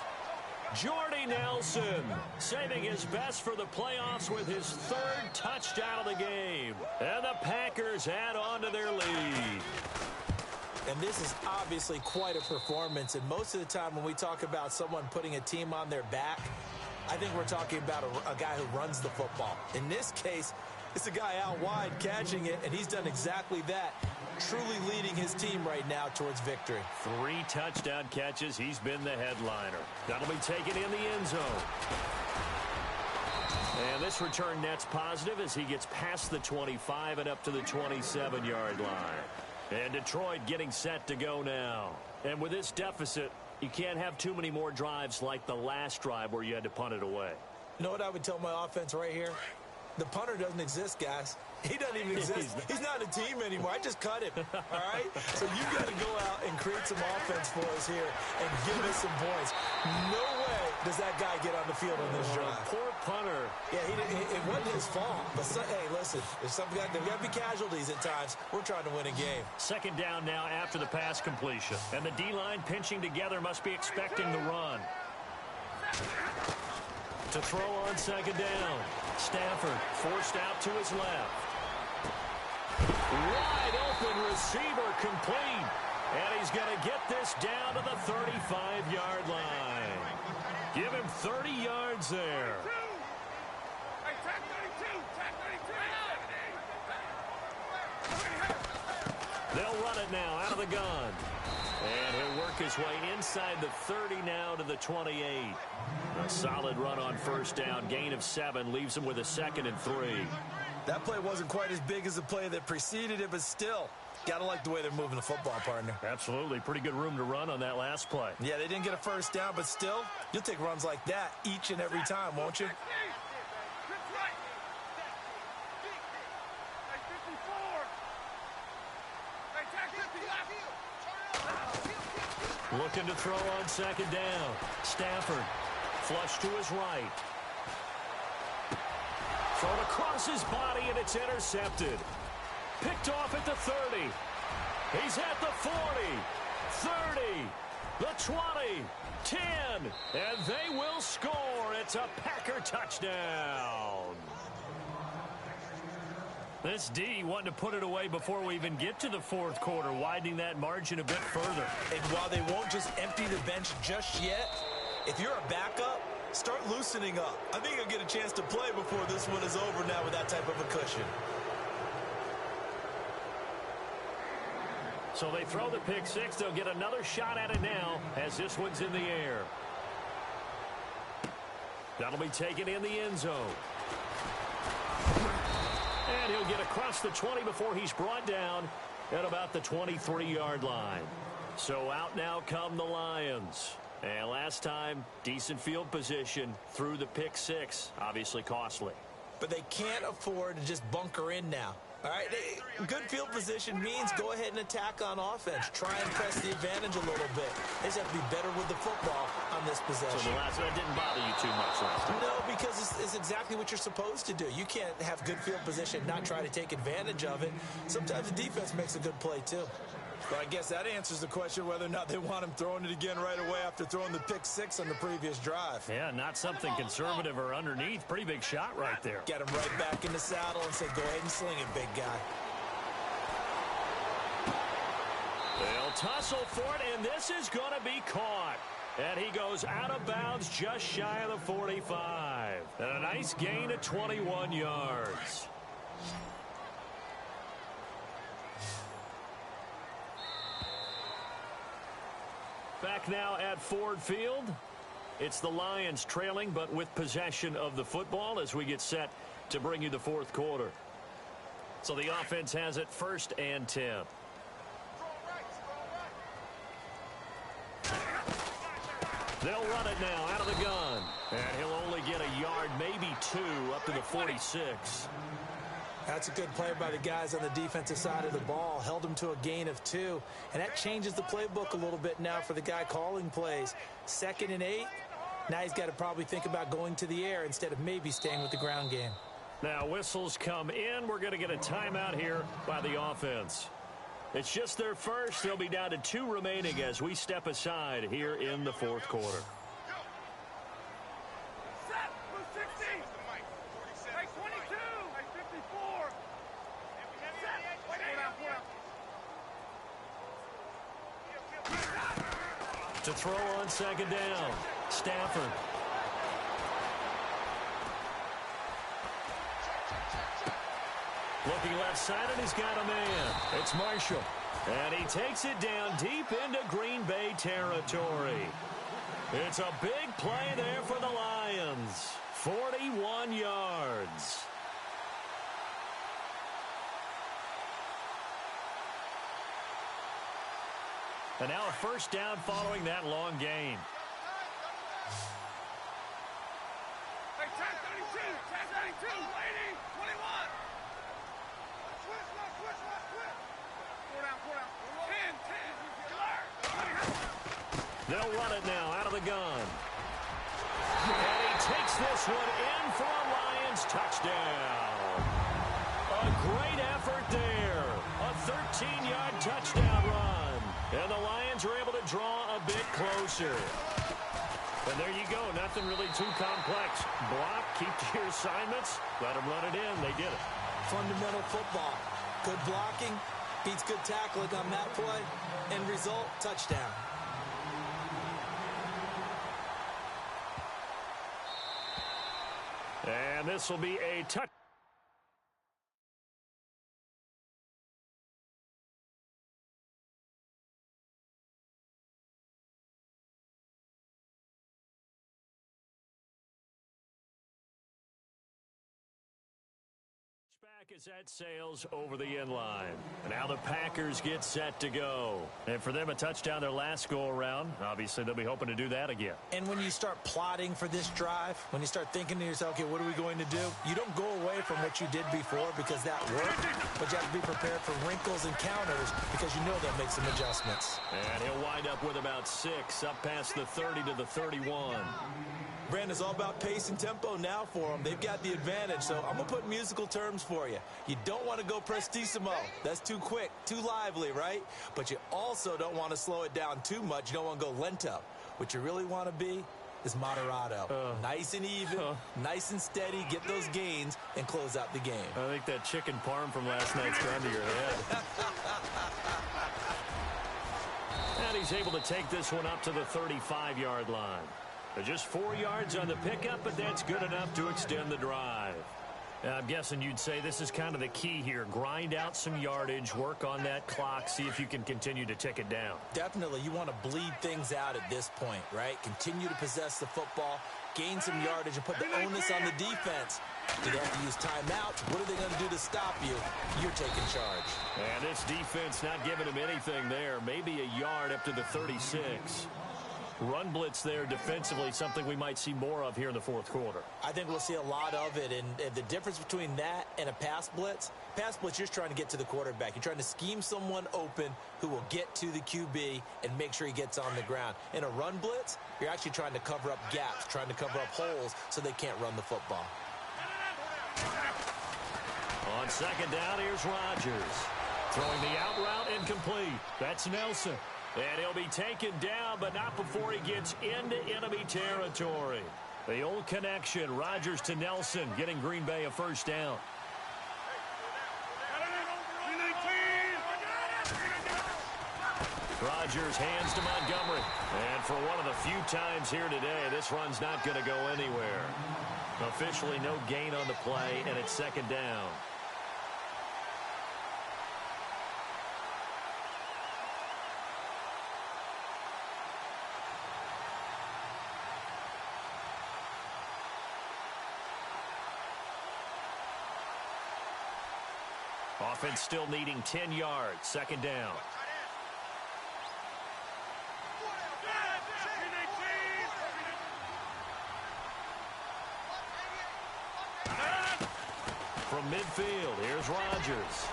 Jordy Nelson saving his best for the playoffs with his 3rd touchdown of the game. And the Packers add on to their lead. And this is obviously quite a performance. And most of the time when we talk about someone putting a team on their back, I think we're talking about a guy who runs the football. In this case, it's a guy out wide catching it, and he's done exactly that, truly leading his team right now towards victory. 3 touchdown catches. He's been the headliner. That'll be taken in the end zone. And this return net's positive as he gets past the 25 and up to the 27-yard line. And Detroit getting set to go now. And with this deficit, you can't have too many more drives like the last drive where you had to punt it away. You know what I would tell my offense right here? The punter doesn't exist, guys. He doesn't even exist. He's not a team anymore. I just cut him, all right? So you've got to go out and create some offense for us here and give us some points. No way does that guy get on the field on this drive. Poor punter. Yeah, it wasn't his fault. But, hey, listen, there's got to be casualties at times. We're trying to win a game. Second down now after the pass completion. And the D-line pinching together must be expecting the run. To throw on second down. Stafford forced out to his left. Wide open receiver complete. And he's going to get this down to the 35-yard line. Give him 30 yards there. Hey, tag 32. Tag 32. They'll run it now out of the gun. And he'll work his way inside the 30 now to the 28. A solid run on first down. Gain of 7 leaves him with a 2nd and 3. That play wasn't quite as big as the play that preceded it, but still, got to like the way they're moving the football, partner. Absolutely. Pretty good room to run on that last play. Yeah, they didn't get a first down, but still, you'll take runs like that each and every time, won't you? Looking to throw on second down. Stafford flush to his right. Thrown across his body, and it's intercepted. Picked off at the 30. He's at the 40. 30. The 20. 10. And they will score. It's a Packer touchdown. This D wanting to put it away before we even get to the fourth quarter, widening that margin a bit further. And while they won't just empty the bench just yet, if you're a backup, start loosening up. I think you'll get a chance to play before this one is over now with that type of a cushion. So they throw the pick 6. They'll get another shot at it now as this one's in the air. That'll be taken in the end zone. And he'll get across the 20 before he's brought down at about the 23-yard line. So out now come the Lions. And last time, decent field position through the pick 6. Obviously costly. But they can't afford to just bunker in now. All right, good field position means go ahead and attack on offense. Try and press the advantage a little bit. They just have to be better with the football on this possession. So the last one didn't bother you too much last time? No, because it's exactly what you're supposed to do. You can't have good field position and not try to take advantage of it. Sometimes the defense makes a good play, too. But I guess that answers the question whether or not they want him throwing it again right away after throwing the pick 6 on the previous drive. Yeah, not something conservative or underneath. Pretty big shot right there. Get him right back in the saddle and say, go ahead and sling it, big guy. They'll tussle for it, and this is going to be caught. And he goes out of bounds just shy of the 45. And a nice gain of 21 yards. Back now at Ford Field. It's the Lions trailing, but with possession of the football as we get set to bring you the fourth quarter. So the offense has it 1st and 10. They'll run it now out of the gun. And he'll only get a yard, maybe 2, up to the 46. That's a good play by the guys on the defensive side of the ball. Held him to a gain of 2. And that changes the playbook a little bit now for the guy calling plays. 2nd and 8. Now he's got to probably think about going to the air instead of maybe staying with the ground game. Now whistles come in. We're going to get a timeout here by the offense. It's just their first. They'll be down to 2 remaining as we step aside here in the fourth quarter. To throw on second down, Stafford. Looking left side, and he's got a man. It's Marshall. And he takes it down deep into Green Bay territory. It's a big play there for the Lions. 41 yards. And now a first down following that long gain. Hey, tag 32, tag 32, lady, 21. Switch. Pull down. 10. They'll run it now out of the gun. And he takes this one in for a Lions touchdown. A great effort there. A 13-yard touchdown run. And the Lions are able to draw a bit closer. And there you go. Nothing really too complex. Block, keep to your assignments, let them run it in. They did it. Fundamental football. Good blocking beats good tackling on that play. End result, touchdown. And this will be a touchdown. Back as that sails over the end line. And now the Packers get set to go. And for them, a touchdown their last go-around. Obviously, they'll be hoping to do that again. And when you start plotting for this drive, when you start thinking to yourself, okay, what are we going to do? You don't go away from what you did before because that worked, but you have to be prepared for wrinkles and counters because you know they'll make some adjustments. And he'll wind up with about 6 up past the 30 to the 31. Brandon, it's all about pace and tempo now for them. They've got the advantage, so I'm going to put musical terms for you. You don't want to go prestissimo. That's too quick, too lively, right? But you also don't want to slow it down too much. You don't want to go lento. What you really want to be is moderato. Nice and even, nice and steady, get those gains, and close out the game. I think that chicken parm from last night's gone to your head. And he's able to take this one up to the 35-yard line. Just 4 yards on the pickup, but that's good enough to extend the drive. I'm guessing you'd say this is kind of the key here. Grind out some yardage, work on that clock, see if you can continue to tick it down. Definitely. You want to bleed things out at this point, right? Continue to possess the football, gain some yardage, and put the onus on the defense. Do they have to use timeouts? What are they going to do to stop you? You're taking charge. And this defense not giving him anything there. Maybe a yard up to the 36. Run blitz there defensively, something we might see more of here in the fourth quarter. I think we'll see a lot of it, and the difference between that and a pass blitz, you're just trying to get to the quarterback. You're trying to scheme someone open who will get to the QB and make sure he gets on the ground. In a run blitz, you're actually trying to cover up gaps, trying to cover up holes so they can't run the football. On second down, here's Rodgers. Throwing the out route incomplete. That's Nelson. And he'll be taken down, but not before he gets into enemy territory. The old connection, Rodgers to Nelson, getting Green Bay a first down. Rodgers hands to Montgomery. And for one of the few times here today, this run's not going to go anywhere. Officially no gain on the play, and it's second down. Offense still needing 10 yards. Second down. From midfield, here's Rodgers.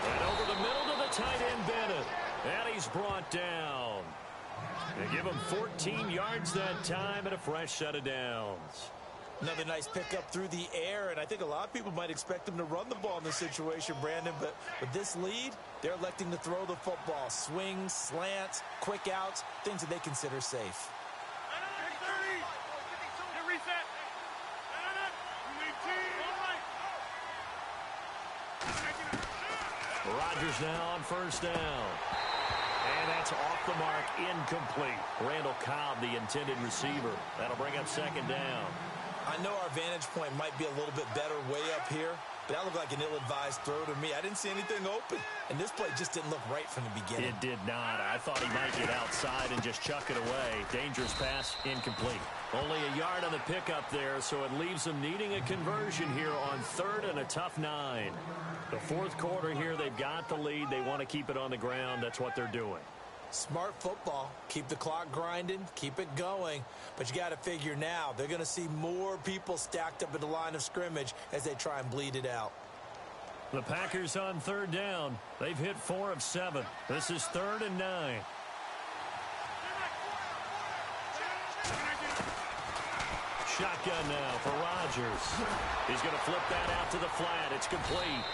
And over the middle to the tight end, Bennett. And he's brought down. They give him 14 yards that time and a fresh set of downs. Another nice pickup through the air, and I think a lot of people might expect him to run the ball in this situation, Brandon, but with this lead, they're electing to throw the football. Swings, slants, quick outs, things that they consider safe. Rodgers now on first down. And that's off the mark, incomplete. Randall Cobb, the intended receiver. That'll bring up second down. I know our vantage point might be a little bit better way up here, but that looked like an ill-advised throw to me. I didn't see anything open, and this play just didn't look right from the beginning. It did not. I thought he might get outside and just chuck it away. Dangerous pass, incomplete. Only a yard on the pickup there, so it leaves them needing a conversion here on third and a tough 9. The fourth quarter here, they've got the lead. They want to keep it on the ground. That's what they're doing. Smart football. Keep the clock grinding. Keep it going. But you got to figure now, they're going to see more people stacked up at the line of scrimmage as they try and bleed it out. The Packers on third down. They've hit 4 of 7. This is 3rd and 9. Shotgun now for Rodgers. He's going to flip that out to the flat. It's complete.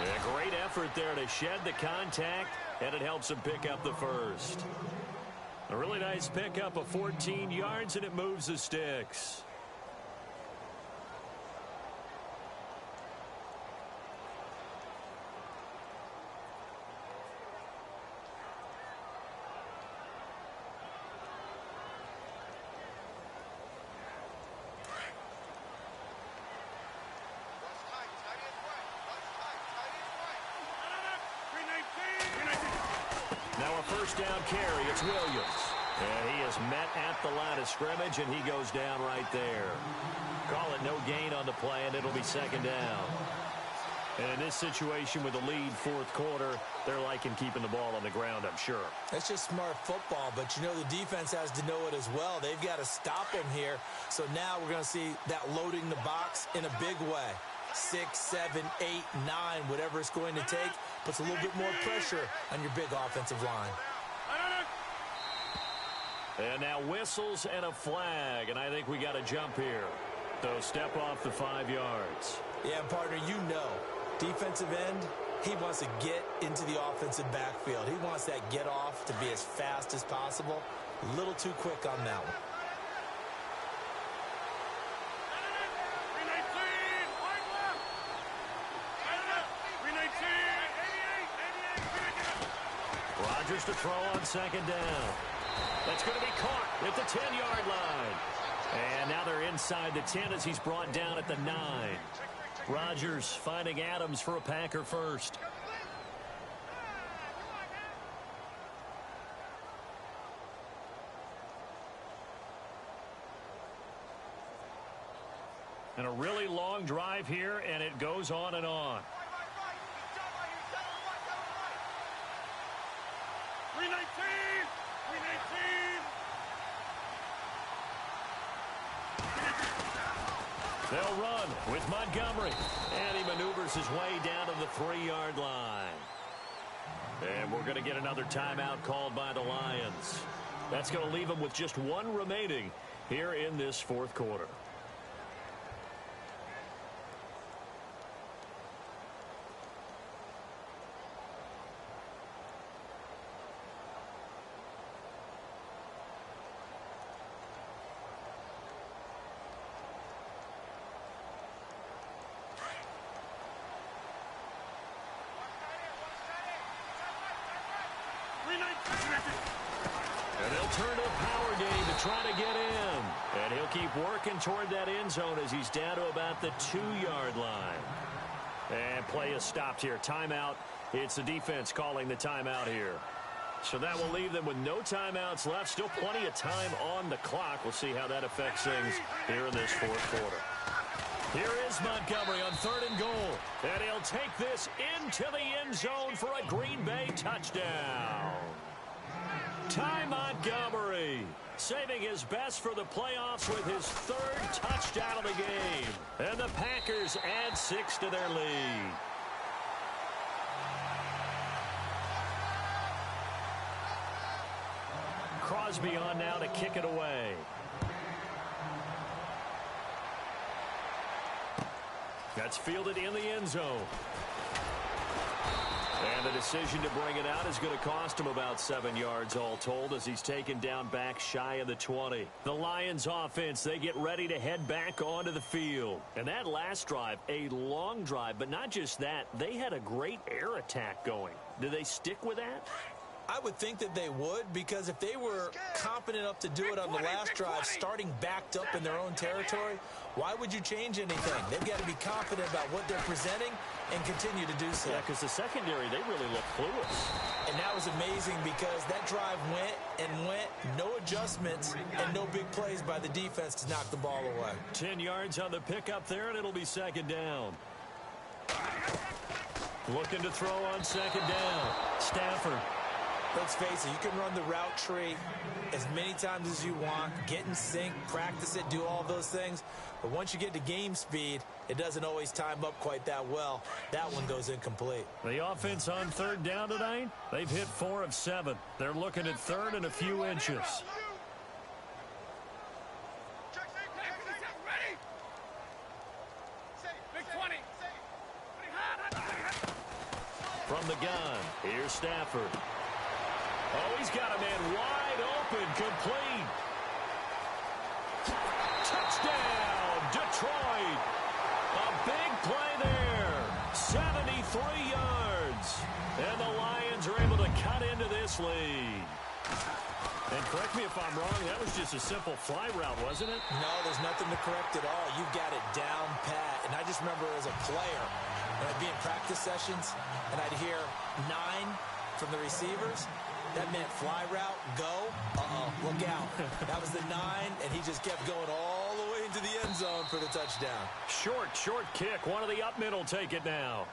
A great effort there to shed the contact, and it helps him pick up the first. A really nice pickup of 14 yards, and it moves the sticks. Now a first down carry. It's Williams. And he is met at the line of scrimmage, and he goes down right there. Call it no gain on the play, and it'll be second down. And in this situation with the lead fourth quarter, they're liking keeping the ball on the ground, I'm sure. That's just smart football, but you know the defense has to know it as well. They've got to stop him here. So now we're going to see that loading the box in a big way. 6, 7, 8, 9, whatever it's going to take, puts a little bit more pressure on your big offensive line. And now whistles and a flag, and I think we got a jump here. So step off the 5 yards. Yeah, partner, you know, defensive end, he wants to get into the offensive backfield. He wants that get off to be as fast as possible. A little too quick on that one. Rodgers to throw on second down. That's going to be caught at the 10-yard line. And now they're inside the 10 as he's brought down at the 9. Rodgers finding Adams for a Packer first. And a really long drive here, and it goes on and on. 319! 319! They'll run with Montgomery. And he maneuvers his way down to the 3-yard line. And we're going to get another timeout called by the Lions. That's going to leave them with just 1 remaining here in this fourth quarter. And they'll turn to a power game to try to get in. And he'll keep working toward that end zone as he's down to about the 2-yard line. And play is stopped here. Timeout. It's the defense calling the timeout here. So that will leave them with no timeouts left. Still plenty of time on the clock. We'll see how that affects things here in this fourth quarter. Here is Montgomery on 3rd and goal. And he'll take this into the end zone for a Green Bay touchdown. Ty Montgomery saving his best for the playoffs with his 3rd touchdown of the game. And the Packers add 6 to their lead. Crosby on now to kick it away. That's fielded in the end zone. And the decision to bring it out is going to cost him about 7 yards all told as he's taken down back shy of the 20. The Lions offense, they get ready to head back onto the field. And that last drive, a long drive, but not just that. They had a great air attack going. Do they stick with that? I would think that they would, because if they were confident enough to do it on the last drive, starting backed up in their own territory, why would you change anything? They've got to be confident about what they're presenting and continue to do so. Yeah, because the secondary, they really look clueless. And that was amazing because that drive went and went, no adjustments and no big plays by the defense to knock the ball away. 10 yards on the pickup there, and it'll be second down. Looking to throw on second down. Stafford. Let's face it, you can run the route tree as many times as you want, get in sync, practice it, do all those things. But once you get to game speed, it doesn't always time up quite that well. That one goes incomplete. The offense on third down tonight, they've hit 4 of 7. They're looking at third and a few inches. From the gun, here's Stafford. Oh, he's got a man wide open, complete. Touchdown, Detroit. A big play there, 73 yards. And the Lions are able to cut into this lead. And correct me if I'm wrong, that was just a simple fly route, wasn't it? No, there's nothing to correct at all. You've got it down pat. And I just remember as a player, when I'd be in practice sessions, and I'd hear 9 from the receivers, that meant fly route, go, look out. That was the 9, and he just kept going all the way into the end zone for the touchdown. Short kick. One of the up mid will take it now.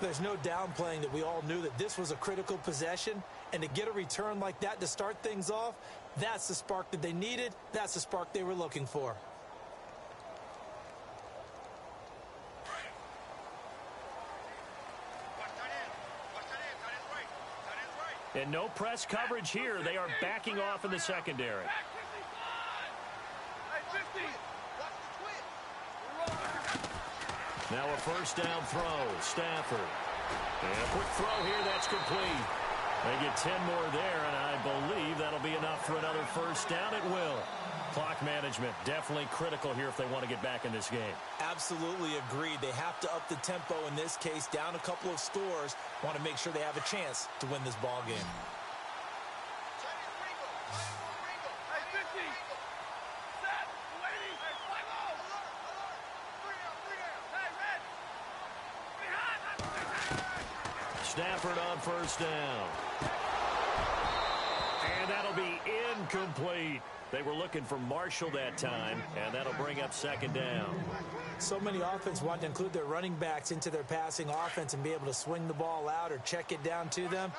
There's no downplaying that we all knew that this was a critical possession, and to get a return like that to start things off, that's the spark that they needed. That's the spark they were looking for. And no press coverage here. They are backing off in the secondary. Now a first down throw. Stafford. And a quick throw here. That's complete. They get 10 more there, and I believe that'll be enough for another first down. It will. Clock management definitely critical here if they want to get back in this game. Absolutely agreed. They have to up the tempo in this case, down a couple of scores. Want to make sure they have a chance to win this ball game. Stafford on first down. And that'll be incomplete. They were looking for Marshall that time, and that'll bring up second down. So many offense want to include their running backs into their passing offense and be able to swing the ball out or check it down to them.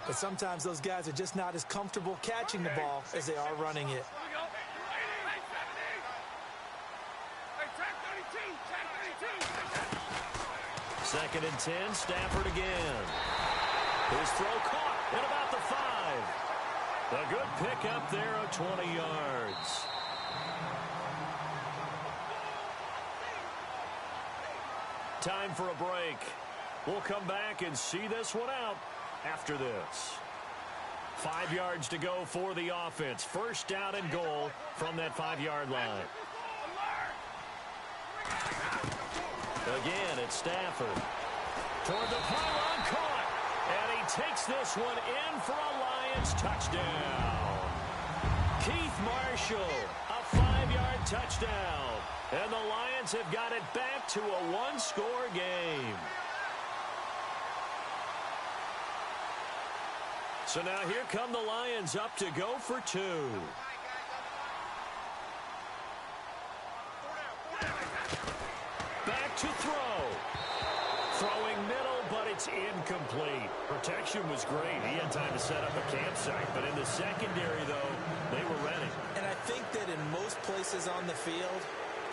But sometimes those guys are just not as comfortable catching the ball as they are running it. Second and 10, Stafford again. His throw caught at about the 5. A good pickup there of 20 yards. Time for a break. We'll come back and see this one out after this. 5 yards to go for the offense. First down and goal from that 5-yard line. Again, it's Stafford. Toward the pylon, caught. And he takes this one in for a Lions touchdown. Keith Marshall, a 5-yard touchdown. And the Lions have got it back to a one-score game. So now here come the Lions up to go for 2. Back to throw. Throwing middle, but it's incomplete. Protection was great. He had time to set up a campsite, but in the secondary, though, they were ready. And I think that in most places on the field,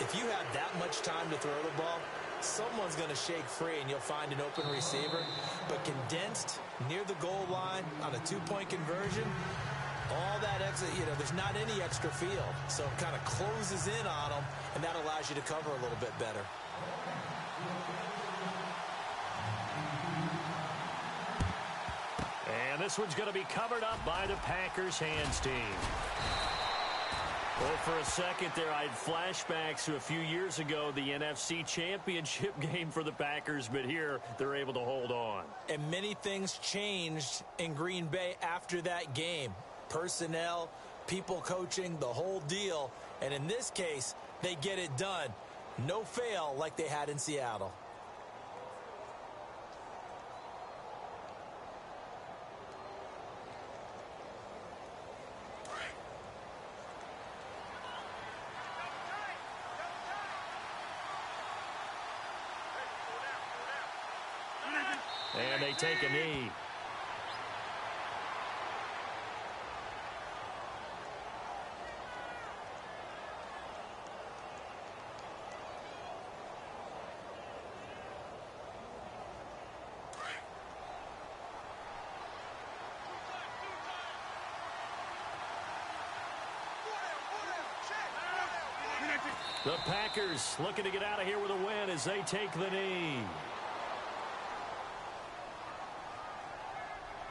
if you have that much time to throw the ball, someone's going to shake free and you'll find an open receiver. But condensed near the goal line on a 2-point conversion, all that extra, there's not any extra field. So it kind of closes in on them, and that allows you to cover a little bit better. And this one's going to be covered up by the Packers hands team. Well, for a second there, I had flashbacks to a few years ago, the NFC Championship game for the Packers, but here they're able to hold on. And many things changed in Green Bay after that game. Personnel, people coaching, the whole deal. And in this case, they get it done. No fail like they had in Seattle. And they take a knee. The Packers looking to get out of here with a win as they take the knee.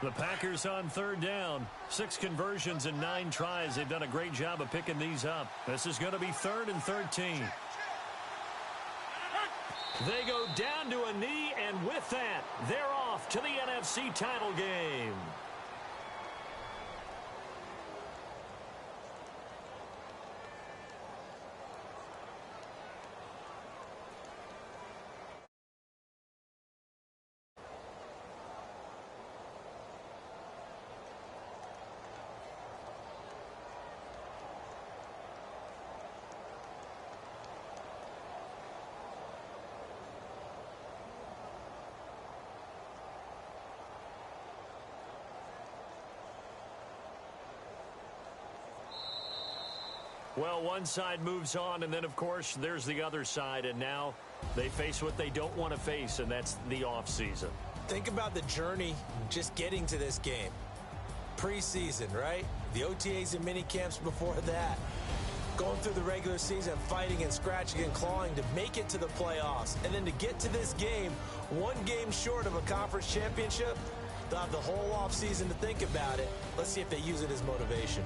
The Packers on third down. 6 conversions and 9 tries. They've done a great job of picking these up. This is going to be 3rd and 13. They go down to a knee, and with that, they're off to the NFC title game. Well, one side moves on, and then, of course, there's the other side, and now they face what they don't want to face, and that's the offseason. Think about the journey just getting to this game. Preseason, right? The OTAs and mini camps before that. Going through the regular season, fighting and scratching and clawing to make it to the playoffs. And then to get to this game, one game short of a conference championship, they'll have the whole offseason to think about it. Let's see if they use it as motivation.